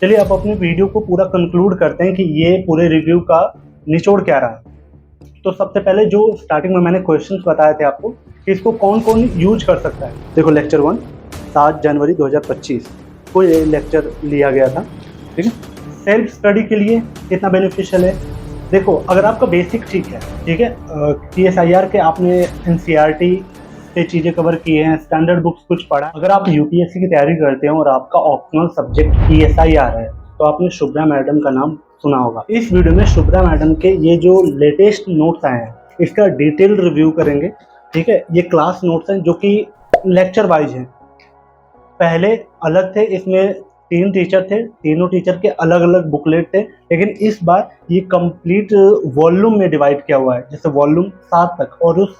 चलिए अब अपने वीडियो को पूरा कंक्लूड करते हैं कि ये पूरे रिव्यू का निचोड़ क्या रहा। तो सबसे पहले जो स्टार्टिंग में मैंने क्वेश्चंस बताए थे आपको कि इसको कौन कौन यूज कर सकता है। देखो लेक्चर 1 7 जनवरी 2025 को ये लेक्चर लिया गया था, ठीक है। सेल्फ स्टडी के लिए कितना बेनिफिशियल है। देखो अगर आपका बेसिक ठीक है, ठीक है, PSIR के आपने NCERT से चीज़ें कवर किए हैं, स्टैंडर्ड बुक्स कुछ पढ़ा, अगर आप UPSC की तैयारी करते हैं और आपका ऑप्शनल सब्जेक्ट PSIR है तो आपने शुभ्रा मैडम का नाम सुना होगा। इस वीडियो में शुभ्रा मैडम के ये जो लेटेस्ट नोट्स आए हैं इसका डिटेल रिव्यू करेंगे, ठीक है। ये क्लास नोट्स हैं जो कि लेक्चर वाइज हैं। पहले अलग थे, इसमें 3 टीचर थे, तीनों टीचर के अलग अलग बुकलेट थे, लेकिन इस बार ये कंप्लीट वॉल्यूम में डिवाइड किया हुआ है, जैसे वॉल्यूम 7 तक, और उस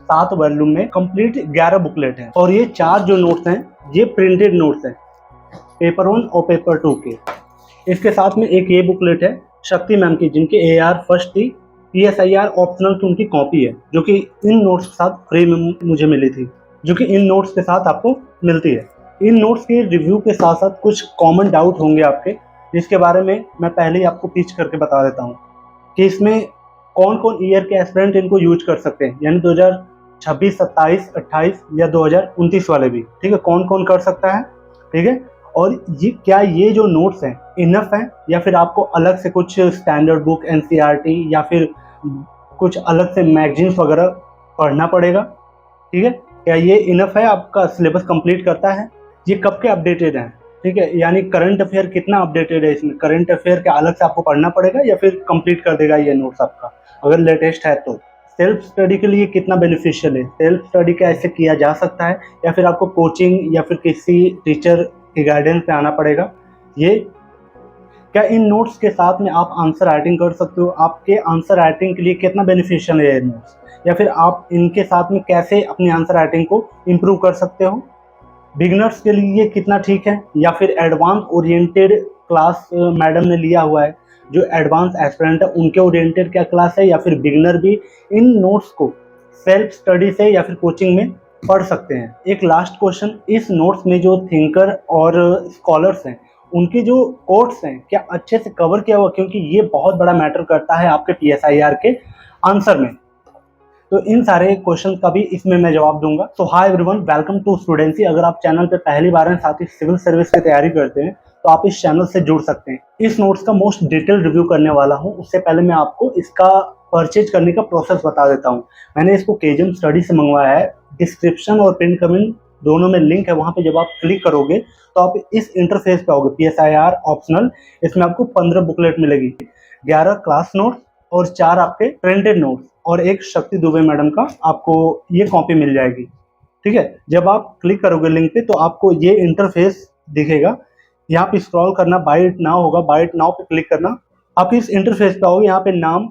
7 वॉल्यूम में कंप्लीट 11 बुकलेट हैं। और ये 4 जो नोट्स हैं ये प्रिंटेड नोट्स हैं, पेपर 1 और पेपर 2 के। इसके साथ में एक ये बुकलेट है शक्ति मैम की, जिनकी AR फर्स्ट थी, PSIR ऑप्शनल की उनकी कॉपी है, जो कि इन नोट्स के साथ फ्री में मुझे मिली थी, जो कि इन नोट्स के साथ आपको मिलती है। इन नोट्स के रिव्यू के साथ साथ कुछ कॉमन डाउट होंगे आपके, जिसके बारे में मैं पहले ही आपको पिच करके बता देता हूँ कि इसमें कौन कौन ईयर के एस्पिरेंट इनको यूज कर सकते हैं, यानी 2026, 27, 28 या 2029 वाले भी, ठीक है, कौन कौन कर सकता है, ठीक है। और ये क्या ये जो नोट्स हैं इनफ हैं, या फिर आपको अलग से कुछ स्टैंडर्ड बुक NCERT या फिर कुछ अलग से मैगजीन्स वगैरह पढ़ना पड़ेगा, ठीक है। क्या ये इनफ है, आपका सिलेबस कंप्लीट करता है, ये कब के अपडेटेड हैं, ठीक है, यानी करंट अफेयर कितना अपडेटेड है, इसमें करंट अफेयर क्या अलग से आपको पढ़ना पड़ेगा या फिर कंप्लीट कर देगा ये नोट्स आपका अगर लेटेस्ट है तो। सेल्फ स्टडी के लिए कितना बेनिफिशियल है, सेल्फ स्टडी कैसे किया जा सकता है, या फिर आपको कोचिंग या फिर किसी टीचर के गाइडेंस पे आना पड़ेगा। ये क्या इन नोट्स के साथ में आप आंसर राइटिंग कर सकते हो, आपके आंसर राइटिंग के लिए कितना बेनिफिशियल है ये नोट्स, या फिर आप इनके साथ में कैसे अपनी आंसर राइटिंग को इम्प्रूव कर सकते हो। बिगनर्स के लिए कितना ठीक है, या फिर एडवांस ओरिएंटेड क्लास मैडम ने लिया हुआ है, जो एडवांस एस्पिरेंट है उनके ओरिएंटेड क्या क्लास है, या फिर बिगनर भी इन नोट्स को सेल्फ स्टडी से या फिर कोचिंग में पढ़ सकते हैं। एक लास्ट क्वेश्चन, इस नोट्स में जो थिंकर और स्कॉलर्स हैं उनके जो कोट्स हैं क्या अच्छे से कवर किया हुआ, क्योंकि ये बहुत बड़ा मैटर करता है आपके PSIR के आंसर में। तो इन सारे क्वेश्चन का भी इसमें मैं जवाब दूंगा। तो हाय एवरीवन, वेलकम टू स्टूडेंसी। अगर आप चैनल पे पहली बार हैं, साथ ही सिविल सर्विस की तैयारी करते हैं, तो आप इस चैनल से जुड़ सकते हैं। इस नोट्स का मोस्ट डिटेल रिव्यू करने वाला हूं, उससे पहले मैं आपको इसका परचेज करने का प्रोसेस बता देता हूं। मैंने इसको KGM स्टडी से मंगवाया है। डिस्क्रिप्शन और पिन कमेंट दोनों में लिंक है, वहां पे जब आप क्लिक करोगे तो आप इस इंटरफेस पे आओगे, PSIR ऑप्शनल। इसमें आपको 15 बुकलेट मिलेगी, 11 क्लास नोट्स और 4 आपके प्रिंटेड नोट्स, और एक शक्ति दुबे मैडम का आपको ये कॉपी मिल जाएगी, ठीक है। जब आप क्लिक करोगे लिंक पे तो आपको ये इंटरफेस दिखेगा। यहाँ पे स्क्रॉल करना, बाय इट नाउ होगा, बाय इट नाउ पे क्लिक करना। आप इस इंटरफेस पे आओगे, यहाँ पे नाम,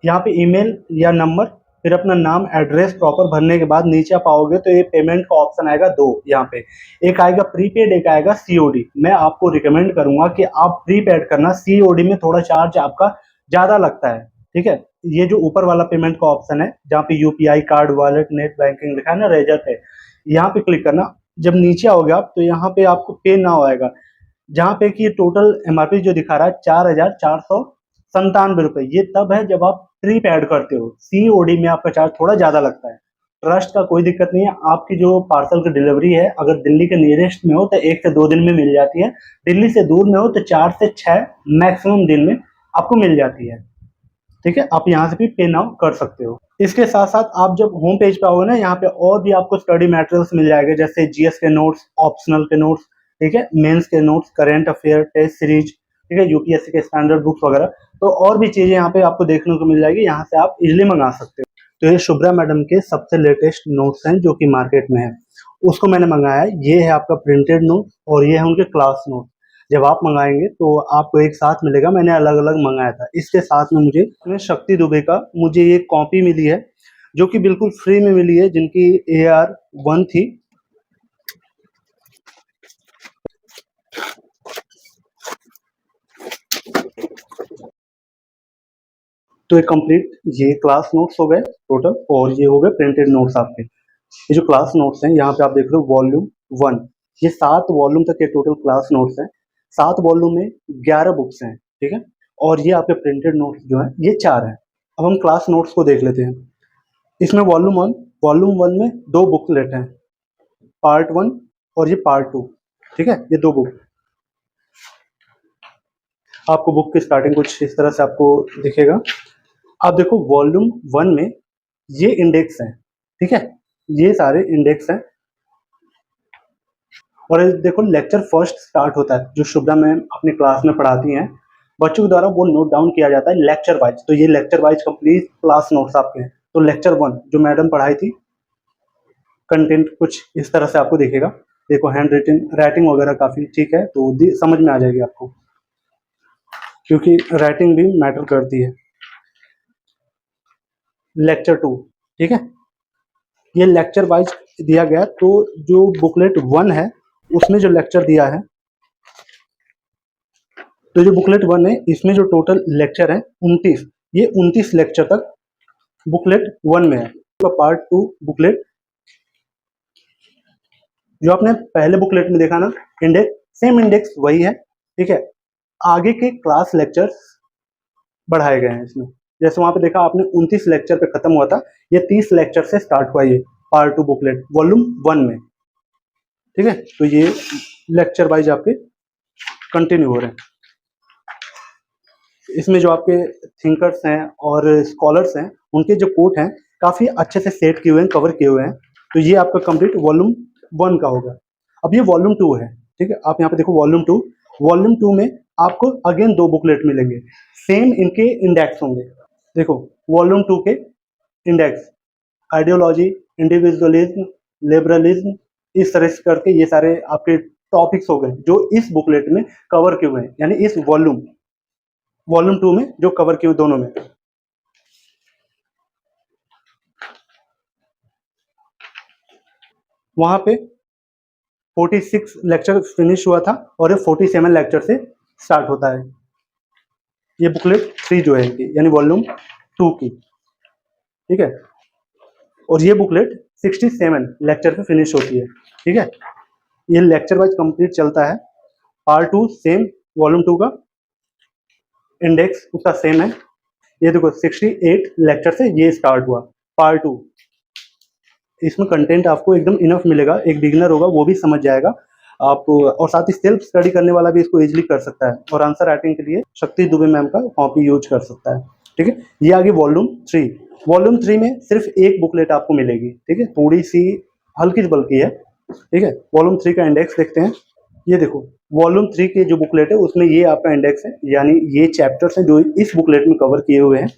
यहाँ पे ईमेल या नंबर, फिर अपना नाम एड्रेस प्रॉपर भरने के बाद नीचे आप आओगे तो ये पेमेंट का ऑप्शन आएगा 2। यहाँ पे एक आएगा प्रीपेड, एक आएगा COD। मैं आपको रिकमेंड करूंगा कि आप प्रीपेड करना, COD में थोड़ा चार्ज आपका ज़्यादा लगता है, ठीक है। ये जो ऊपर वाला पेमेंट का ऑप्शन है जहाँ पे UPI card, wallet, net banking लिखा है ना, रेजर पे, यहाँ पे क्लिक करना। जब नीचे आओगे आप तो यहाँ पे आपको पे नाउ आएगा, जहाँ पे कि टोटल MRP जो दिखा रहा है 4,497 रुपये। ये तब है जब आप ट्रिप ऐड करते हो, COD में आपका चार्ज थोड़ा ज़्यादा लगता है। ट्रस्ट का कोई दिक्कत नहीं है, आपकी जो पार्सल की डिलीवरी है अगर दिल्ली के नियरेस्ट में हो तो 1 से 2 दिन में मिल जाती है, दिल्ली से दूर में हो तो 4 से 6 मैक्सिमम दिन में आपको मिल जाती है, ठीक है। आप यहाँ से भी पे नाउ कर सकते हो। इसके साथ साथ आप जब होम पेज पे आओगे ना, यहाँ पे और भी आपको स्टडी मटेरियल्स मिल जाएंगे, जैसे GS के नोट्स, ऑप्शनल के नोट्स, ठीक है, मेंस के notes, current affair, test series, ठीक है, UPSC के स्टैंडर्ड बुक्स वगैरह। तो और भी चीजें यहाँ पे आपको देखने को मिल जाएगी, यहाँ से आप इजिली मंगा सकते हो। तो ये शुभ्रा मैडम के सबसे लेटेस्ट नोट्स हैं जो कि मार्केट में है, उसको मैंने मंगाया है। ये है आपका प्रिंटेड नोट और ये है उनके क्लास नोट। जब आप मंगाएंगे तो आपको एक साथ मिलेगा, मैंने अलग अलग मंगाया था। इसके साथ में मुझे शक्ति दुबे का मुझे ये कॉपी मिली है, जो कि बिल्कुल फ्री में मिली है, जिनकी AR 1 थी। तो ये कंप्लीट ये क्लास नोट्स हो गए टोटल, और ये हो गए प्रिंटेड नोट्स आपके। ये जो क्लास नोट्स हैं यहाँ पे आप देख रहे हो वॉल्यूम 1, ये 7 वॉल्यूम तक के टोटल क्लास नोट्स हैं। 7 वॉल्यूम में 11 बुक्स हैं, ठीक है। और ये आपके प्रिंटेड नोट्स जो हैं ये 4 हैं। अब हम क्लास नोट्स को देख लेते हैं। इसमें वॉल्यूम 1 में 2 बुकलेट हैं, पार्ट 1 और ये पार्ट 2, ठीक है। ये 2 बुक, आपको बुक की स्टार्टिंग कुछ इस तरह से आपको दिखेगा। आप देखो वॉल्यूम 1 में ये इंडेक्स हैं, ठीक है, ये सारे इंडेक्स हैं। और ये देखो लेक्चर फर्स्ट स्टार्ट होता है, जो शुभ्रा मैम अपनी क्लास में पढ़ाती हैं बच्चों के द्वारा, वो नोट डाउन किया जाता है लेक्चर वाइज। तो ये lecture wise complete class notes आपके हैं। तो लेक्चर 1 जो मैडम पढ़ाई थी, कंटेंट कुछ इस तरह से आपको दिखेगा। देखो हैंड राइटिंग वगैरह काफ़ी ठीक है, तो समझ में आ जाएगी आपको, क्योंकि राइटिंग भी मैटर करती है। लेक्चर 2, ठीक है, ये लेक्चर वाइज दिया गया। तो जो बुकलेट 1 है उसमें जो लेक्चर दिया है, तो जो बुकलेट 1 है इसमें जो टोटल लेक्चर है 29, ये 29 लेक्चर तक बुकलेट 1 में है। तो पार्ट 2 बुकलेट जो आपने पहले बुकलेट में देखा ना, इंडेक्स सेम इंडेक्स वही है, ठीक है। आगे के क्लास लेक्चर्स बढ़ाए गए हैं इसमें। जैसे वहां पे देखा आपने 29 लेक्चर पे खत्म हुआ था, ये 30 लेक्चर से स्टार्ट हुआ ये पार्ट 2 बुकलेट वॉल्यूम 1 में, ठीक है। तो ये लेक्चर वाइज आपके कंटिन्यू हो रहे हैं। इसमें जो आपके थिंकर्स हैं और स्कॉलर्स हैं, उनके जो कोट हैं काफ़ी अच्छे से सेट किए हुए हैं, कवर किए हुए हैं। तो ये आपका कंप्लीट वॉल्यूम 1 का होगा। अब ये वॉल्यूम 2 है, ठीक है। आप यहाँ पे देखो वॉल्यूम 2 में आपको अगेन 2 बुकलेट मिलेंगे, सेम इनके इंडेक्स होंगे। देखो वॉल्यूम 2 के इंडेक्स आइडियोलॉजी, इंडिविजुअलिज्म, लिबरलिज्म, इस तरह से करके ये सारे आपके टॉपिक्स हो गए जो इस बुकलेट में कवर किए हुए हैं, यानी इस वॉल्यूम 2 में जो कवर किए हुए दोनों में। वहां पे 46 लेक्चर फिनिश हुआ था और ये 47 लेक्चर से स्टार्ट होता है। ये बुकलेट 3 जो है इनकी, यानी वॉल्यूम 2 की, ठीक है। और ये बुकलेट 67 लेक्चर पे फिनिश होती है, ठीक है। ये लेक्चर वाइज कंप्लीट चलता है। पार्ट 2 सेम, वॉल्यूम 2 का इंडेक्स उसका सेम है। ये देखो 68 लेक्चर से ये स्टार्ट हुआ पार्ट 2। इसमें कंटेंट आपको एकदम इनफ मिलेगा, एक बिगिनर होगा वो भी समझ जाएगा आप, और साथ ही सेल्फ स्टडी करने वाला भी इसको इजीली कर सकता है। और आंसर राइटिंग के लिए शक्ति दुबे मैम का कॉपी यूज कर सकता है, ठीक है। ये आगे वॉल्यूम 3 में सिर्फ एक बुकलेट आपको मिलेगी, ठीक है, थोड़ी सी हल्की बल्कि है, ठीक है। वॉल्यूम 3 का इंडेक्स देखते हैं। ये देखो वॉल्यूम 3 के जो बुकलेट है उसमें ये आपका इंडेक्स है, यानी ये चैप्टर्स हैं जो इस बुकलेट में कवर किए हुए हैं।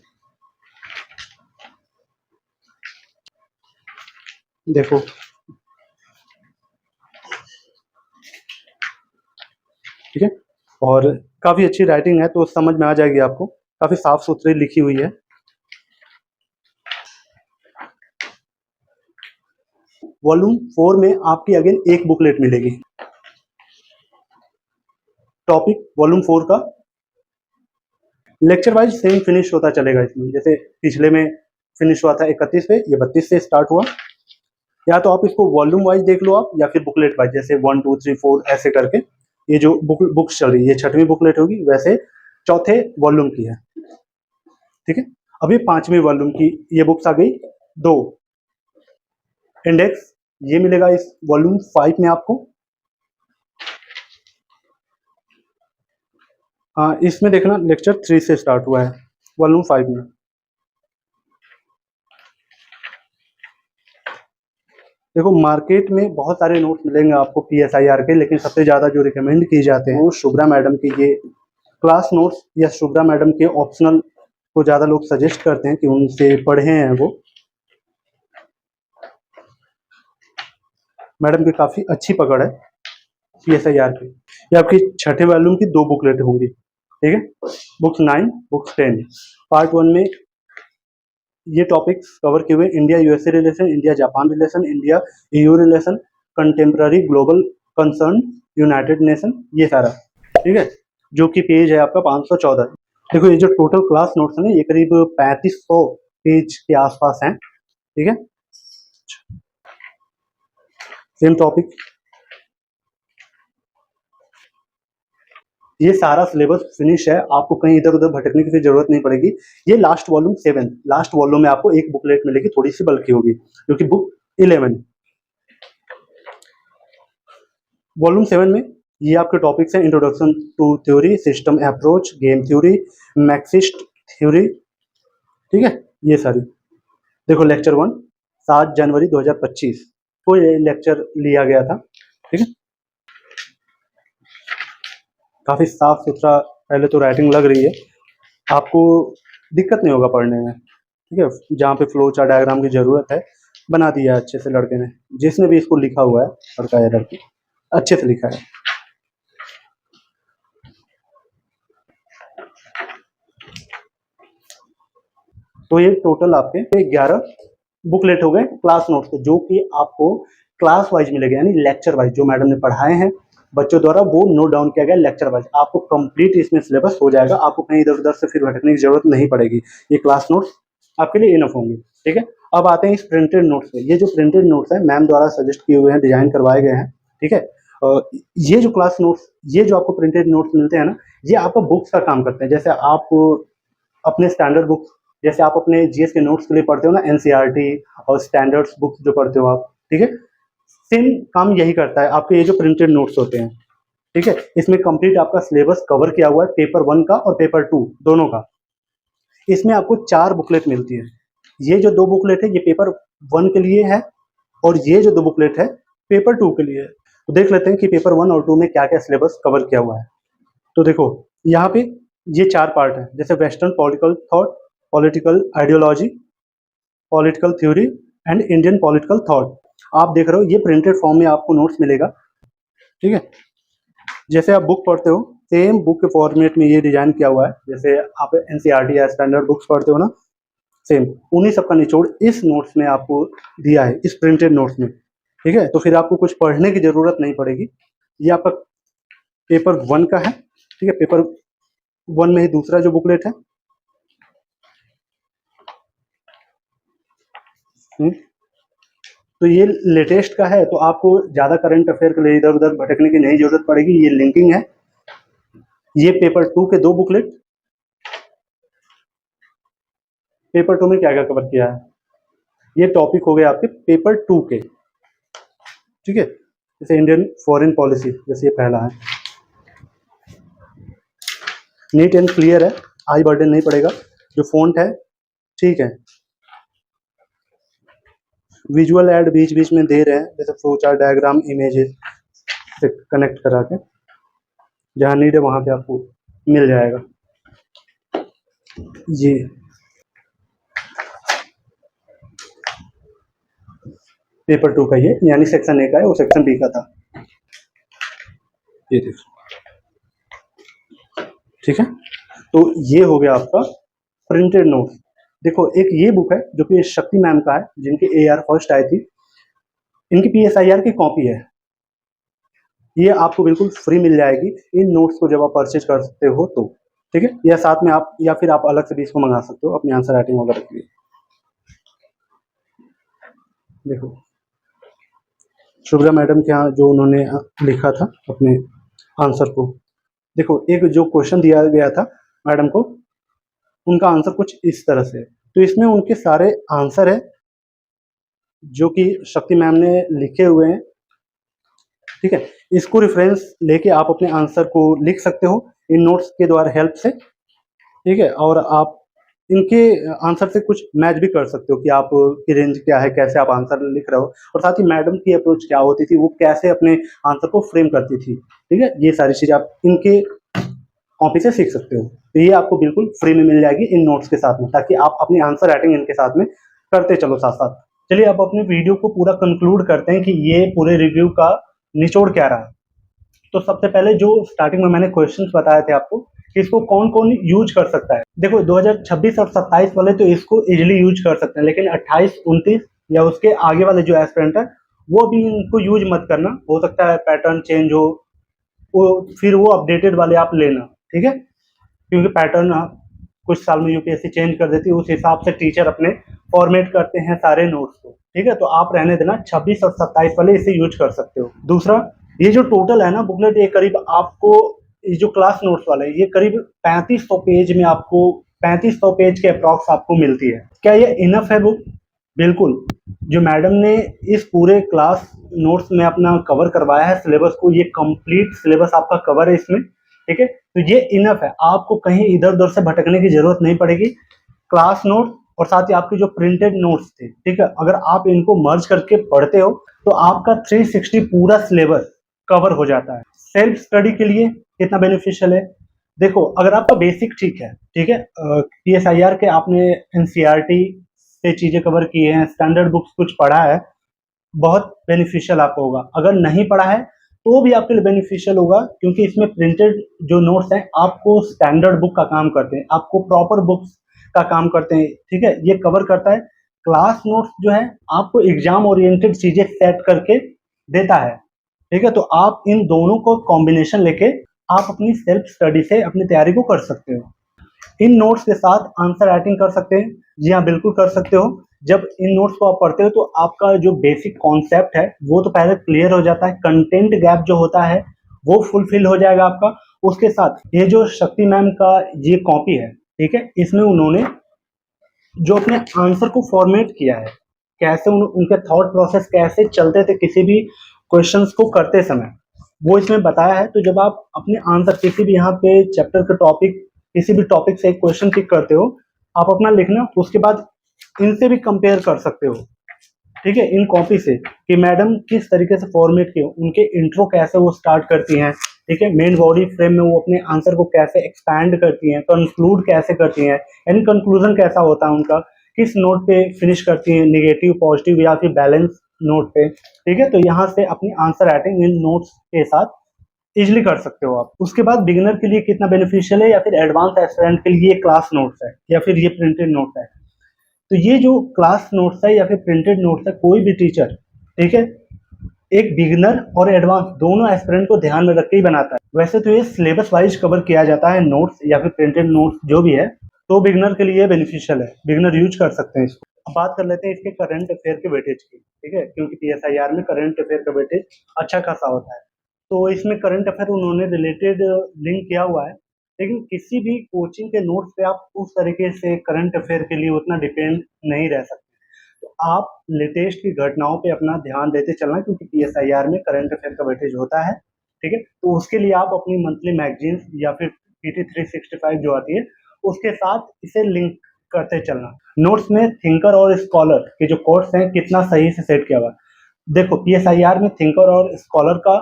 देखो ठीक है, और काफ़ी अच्छी राइटिंग है तो समझ में आ जाएगी आपको, काफ़ी साफ सुथरी लिखी हुई है। वॉल्यूम 4 में आपकी अगेन एक बुकलेट मिलेगी, टॉपिक वॉल्यूम 4 का लेक्चर वाइज सेम फिनिश होता चलेगा इसमें। जैसे पिछले में फिनिश हुआ था 31 पे, ये 32 से स्टार्ट हुआ। या तो आप इसको वॉल्यूम वाइज देख लो आप, या फिर बुकलेट वाइज, जैसे 1 2 3 4 ऐसे करके। ये जो बुक्स चल रही है ये 6वीं बुकलेट होगी, वैसे चौथे वॉल्यूम की है, ठीक है। अभी 5वीं वॉल्यूम की ये बुक्स आ गई। 2 इंडेक्स ये मिलेगा इस वॉल्यूम 5 में आपको। हाँ, इसमें देखना लेक्चर 3 से स्टार्ट हुआ है वॉल्यूम 5 में। देखो मार्केट में बहुत सारे नोट्स मिलेंगे आपको PSIR के, लेकिन सबसे ज़्यादा जो रिकमेंड किए जाते हैं वो शुभ्रा मैडम के ये क्लास नोट्स, या शुभ्रा मैडम के ऑप्शनल को ज़्यादा लोग सजेस्ट करते हैं कि उनसे पढ़े हैं वो। मैडम की काफ़ी अच्छी पकड़ है PSIR की। ये आपकी 6ठे वॉल्यूम की 2 बुकलेट होंगी, ठीक है। Books 9 books 10। पार्ट 1 में ये टॉपिक्स कवर किए हुए India USA relation, India Japan relation, India EU relation, contemporary global concern, United nation, ये सारा, ठीक है। जो कि पेज है आपका 514। देखो ये जो टोटल क्लास नोट्स है ना, ये करीब 3500 पेज के आसपास हैं, ठीक है। सेम टॉपिक ये सारा सिलेबस फिनिश है, आपको कहीं इधर उधर भटकने की जरूरत नहीं पड़ेगी। ये लास्ट वॉल्यूम 7, लास्ट वॉल्यूम में आपको एक बुकलेट मिलेगी, थोड़ी सी बल्कि होगी, क्योंकि बुक 11 वॉल्यूम 7 में ये आपके टॉपिक्स हैं: introduction to theory, system approach, game theory, Marxist theory, ठीक है, ये सारी। देखो लेक्चर 1 7 जनवरी 2025 को ये लेक्चर लिया गया था, ठीक है। काफी साफ सुथरा पहले तो राइटिंग लग रही है, आपको दिक्कत नहीं होगा पढ़ने में, ठीक है। जहाँ पे फ्लो चार्ट डायग्राम की जरूरत है बना दिया है अच्छे से लड़के ने, जिसने भी इसको लिखा हुआ है, लड़का या लड़की, अच्छे से लिखा है। तो ये टोटल आपके 11 बुकलेट हो गए क्लास नोट्स के, जो कि आपको क्लास वाइज मिलेगा, यानी लेक्चर वाइज जो मैडम ने पढ़ाए हैं बच्चों द्वारा वो नोट डाउन किया गया लेक्चर वाइज। आपको कंप्लीट इसमें सिलेबस हो जाएगा, आपको कहीं इधर उधर से फिर भटकने की जरूरत नहीं पड़ेगी। ये क्लास नोट्स आपके लिए इनफ होंगे, ठीक है। अब आते हैं इस प्रिंटेड नोट्स पे। ये जो प्रिंटेड नोट्स है मैम द्वारा सजेस्ट किए हुए हैं, डिजाइन करवाए गए हैं, ठीक है। ये जो क्लास नोट्स, ये जो आपको प्रिंटेड नोट्स मिलते हैं ना, ये आपका बुक्स का काम करते हैं। जैसे आप अपने स्टैंडर्ड बुक्स, जैसे आप अपने जीएस के नोट्स के लिए पढ़ते हो ना, एनसीईआरटी और स्टैंडर्ड्स बुक्स जो पढ़ते हो आप, ठीक है, सेम काम यही करता है आपके ये जो प्रिंटेड नोट्स होते हैं, ठीक है। इसमें कंप्लीट आपका सिलेबस कवर किया हुआ है, पेपर 1 का और पेपर 2 दोनों का। इसमें आपको 4 बुकलेट मिलती है। ये जो 2 बुकलेट है ये पेपर 1 के लिए है, और ये जो 2 बुकलेट है पेपर 2 के लिए है। तो देख लेते हैं कि पेपर 1 और 2 में क्या क्या सिलेबस कवर किया हुआ है। तो देखो यहाँ पे ये 4 पार्ट है, जैसे western political thought, political ideology, political theory and Indian political thought. आप देख रहे हो ये प्रिंटेड फॉर्म में आपको नोट्स मिलेगा, ठीक है। जैसे आप बुक पढ़ते हो सेम बुक के फॉर्मेट में ये डिजाइन किया हुआ है, जैसे आप एनसीईआरटी या स्टैंडर्ड बुक्स पढ़ते हो ना, सेम उन्हीं सबका निचोड़ इस नोट्स में आपको दिया है, इस प्रिंटेड नोट्स में, ठीक है। तो फिर आपको कुछ पढ़ने की जरूरत नहीं पड़ेगी। ये आपका पेपर 1 का है, ठीक है। पेपर 1 में ही दूसरा जो बुकलेट है, तो ये लेटेस्ट का है, तो आपको ज्यादा करंट अफेयर के लिए इधर उधर भटकने की नहीं जरूरत पड़ेगी। ये लिंकिंग है। ये पेपर 2 के 2 बुकलेट, पेपर 2 में क्या क्या कवर किया है, ये टॉपिक हो गए आपके पेपर 2 के, ठीक है। जैसे इंडियन फॉरेन पॉलिसी, जैसे ये पहला है, नीट एंड क्लियर है, आई बर्डन नहीं पड़ेगा, जो फॉन्ट है ठीक है। विजुअल ऐड बीच बीच में दे रहे हैं, जैसे फ्लो चार्ट डायग्राम इमेजेस से कनेक्ट करा के, जहाँ नीड है वहाँ पे आपको मिल जाएगा। ये पेपर 2 का ये, यानी सेक्शन ए का है, वो सेक्शन बी का था, ये देखो, ठीक है। तो ये हो गया आपका प्रिंटेड नोट्स। देखो एक ये बुक है जो कि शक्ति मैम का है, जिनकी एआर फर्स्ट आई थी, इनकी पीएसआईआर की कॉपी है, ये आपको बिल्कुल फ्री मिल जाएगी इन नोट्स को जब आप परचेज करते हो तो, ठीक है। या साथ में आप, या फिर आप अलग से भी इसको मंगा सकते हो अपनी आंसर राइटिंग वगैरह के लिए। देखो शुभ्रा मैडम के यहाँ जो उन्होंने लिखा था अपने आंसर को, देखो एक जो क्वेश्चन दिया गया था मैडम को, उनका आंसर कुछ इस तरह से है। तो इसमें उनके सारे आंसर है जो कि शक्ति मैम ने लिखे हुए हैं, ठीक है। इसको रेफरेंस लेके आप अपने आंसर को लिख सकते हो इन नोट्स के द्वारा हेल्प से, ठीक है। और आप इनके आंसर से कुछ मैच भी कर सकते हो कि आप की रेंज क्या है, कैसे आप आंसर लिख रहे हो, और साथ ही मैडम की अप्रोच क्या होती थी, वो कैसे अपने आंसर को फ्रेम करती थी, ठीक है। ये सारी चीज़ आप इनके कॉपी से सीख सकते हो। तो ये आपको बिल्कुल फ्री में मिल जाएगी इन नोट्स के साथ में, ताकि आप अपनी आंसर राइटिंग इनके साथ में करते चलो साथ साथ। चलिए अब अपने वीडियो को पूरा कंक्लूड करते हैं कि ये पूरे रिव्यू का निचोड़ क्या रहा। तो सबसे पहले जो स्टार्टिंग में मैंने क्वेश्चंस बताए थे आपको कि इसको कौन कौन यूज कर सकता है, देखो 2026 और 27 वाले तो इसको इजीली यूज कर सकते हैं, लेकिन 28, 29 या उसके आगे वाले जो एस्पिरेंट है वो भी इनको यूज मत करना, हो सकता है पैटर्न चेंज हो, वो फिर वो अपडेटेड वाले आप लेना, ठीक है। क्योंकि पैटर्न कुछ साल में यूपीएससी चेंज कर देती है, उस हिसाब से टीचर अपने फॉर्मेट करते हैं सारे नोट्स को, ठीक है। तो आप रहने देना 26 और 27 वाले इसे यूज कर सकते हो। दूसरा, ये जो टोटल है ना बुकलेट, ये करीब आपको ये जो क्लास नोट्स वाला है ये करीब 3500 पेज में आपको 3500 पेज के अप्रॉक्स आपको मिलती है। क्या ये इनफ है बुक? बिल्कुल। जो मैडम ने इस पूरे क्लास नोट्स में अपना कवर करवाया है सिलेबस को, ये कंप्लीट सिलेबस आपका कवर है इसमें, ठीक है। तो ये इनफ है, आपको कहीं इधर उधर से भटकने की जरूरत नहीं पड़ेगी। क्लास नोट और साथ ही आपके जो प्रिंटेड नोट्स थे, ठीक है, अगर आप इनको मर्ज करके पढ़ते हो तो आपका 360 पूरा सिलेबस कवर हो जाता है। सेल्फ स्टडी के लिए कितना बेनिफिशियल है? देखो, अगर आपका बेसिक ठीक है, ठीक है, PSIR के आपने NCERT से चीजें कवर की हैं, स्टैंडर्ड बुक्स कुछ पढ़ा है, बहुत बेनिफिशियल आपको होगा। अगर नहीं पढ़ा है तो भी आपके लिए बेनिफिशियल होगा, क्योंकि इसमें प्रिंटेड जो नोट्स हैं आपको स्टैंडर्ड बुक का काम करते हैं, आपको प्रॉपर बुक्स का काम करते हैं, ठीक है, ये कवर करता है। क्लास नोट्स जो है आपको एग्जाम ओरिएंटेड चीजें सेट करके देता है, ठीक है। तो आप इन दोनों को कॉम्बिनेशन लेके आप अपनी सेल्फ स्टडी से अपनी तैयारी को कर सकते हो। इन नोट्स के साथ आंसर राइटिंग कर सकते हैं। जी हाँ, बिल्कुल कर सकते हो। जब इन नोट्स को आप पढ़ते हो तो आपका जो बेसिक कॉन्सेप्ट है वो तो पहले क्लियर हो जाता है, कंटेंट गैप जो होता है वो फुलफिल हो जाएगा आपका। उसके साथ ये जो शक्ति मैम का ये कॉपी है, ठीक है, इसमें उन्होंने जो अपने आंसर को फॉर्मेट किया है, कैसे उनके थॉट प्रोसेस कैसे चलते थे किसी भी क्वेश्चंस को करते समय, वो इसमें बताया है। तो जब आप अपने आंसर किसी भी यहाँ पे चैप्टर का टॉपिक, किसी भी टॉपिक से एक क्वेश्चन पिक करते हो, आप अपना लिखना, उसके बाद इनसे भी कंपेयर कर सकते हो, ठीक है, इन कॉपी से, कि मैडम किस तरीके से फॉर्मेट किए, उनके इंट्रो कैसे वो स्टार्ट करती हैं, ठीक है, मेन बॉडी फ्रेम में वो अपने आंसर को कैसे एक्सपैंड करती हैं, कंक्लूड कैसे करती हैं, यानी कंक्लूजन कैसा होता है उनका, किस नोट पे फिनिश करती हैं, नेगेटिव, पॉजिटिव या फिर बैलेंस नोट पे, ठीक है। तो यहाँ से अपनी आंसर राइटिंग इन नोट्स के साथ इजिली कर सकते हो आप। उसके बाद बिगिनर के लिए कितना बेनिफिशियल है या फिर एडवांस एस्पिरेंट के लिए क्लास नोट्स है या फिर ये प्रिंटेड नोट्स है। तो ये जो क्लास नोट्स है या फिर प्रिंटेड नोट्स है, कोई भी टीचर, ठीक है, एक बिगिनर और एडवांस दोनों एस्पिरेंट को ध्यान में रख के ही बनाता है। वैसे तो ये सिलेबस वाइज कवर किया जाता है नोट्स या फिर प्रिंटेड नोट्स जो भी है, तो बिगिनर के लिए बेनिफिशियल है, बिगिनर यूज कर सकते हैं इसको। अब बात कर लेते हैं इसके करंट अफेयर के वेटेज की, ठीक है, क्योंकि PSIR में करंट अफेयर का वेटेज अच्छा खासा होता है। तो इसमें करंट अफेयर उन्होंने रिलेटेड लिंक किया हुआ है, लेकिन किसी भी कोचिंग के नोट्स पे आप उस तरीके से करंट अफेयर के लिए उतना डिपेंड नहीं रह सकते। तो आप लेटेस्ट की घटनाओं पे अपना ध्यान देते चलना, क्योंकि PSIR में करंट अफेयर का वेटेज होता है, ठीक है। तो उसके लिए आप अपनी मंथली मैगजीन्स या फिर PT 365 जो आती है उसके साथ इसे लिंक करते चलना। नोट्स में थिंकर और स्कॉलर के जो कोट्स हैं कितना सही से सेट किया हुआ है। देखो, PSIR में थिंकर और स्कॉलर का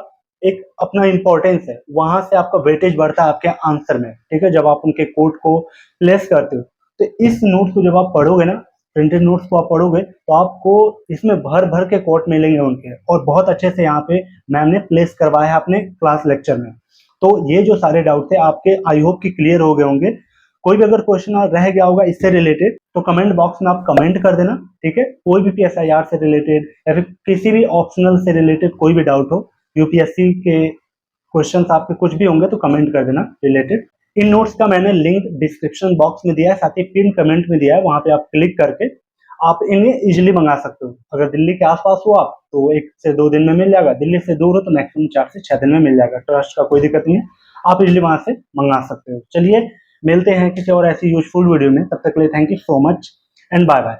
एक अपना इंपॉर्टेंस है, वहां से आपका वेटेज बढ़ता है आपके आंसर में, ठीक है, जब आप उनके कोट को प्लेस करते हो। तो इस नोट्स को जब आप पढ़ोगे ना, प्रिंटेड नोट्स को आप पढ़ोगे, तो आपको इसमें भर भर के कोट मिलेंगे उनके, और बहुत अच्छे से यहाँ पे मैम ने प्लेस करवाया है अपने क्लास लेक्चर में। तो ये जो सारे डाउट थे आपके, आई होप कि क्लियर हो गए होंगे। कोई भी अगर क्वेश्चन रह गया होगा इससे रिलेटेड तो कमेंट बॉक्स में आप कमेंट कर देना, ठीक है। कोई भी PSIR से रिलेटेड या फिर किसी भी ऑप्शनल से रिलेटेड कोई भी डाउट हो, UPSC के क्वेश्चंस आपके कुछ भी होंगे तो कमेंट कर देना रिलेटेड। इन नोट्स का मैंने लिंक डिस्क्रिप्शन बॉक्स में दिया है, साथ ही पिन कमेंट में दिया है, वहां पे आप क्लिक करके आप इन्हें इजिली मंगा सकते हो। अगर दिल्ली के आसपास हो आप तो 1 से 2 दिन में मिल जाएगा, दिल्ली से दूर हो तो मैक्सिमम 4 से 6 दिन में मिल जाएगा। ट्रस्ट का कोई दिक्कत नहीं है, आप इजिली वहां से मंगा सकते हो। चलिए, मिलते हैं किसी और ऐसी यूजफुल वीडियो में, तब तक के लिए thank you so much and bye bye.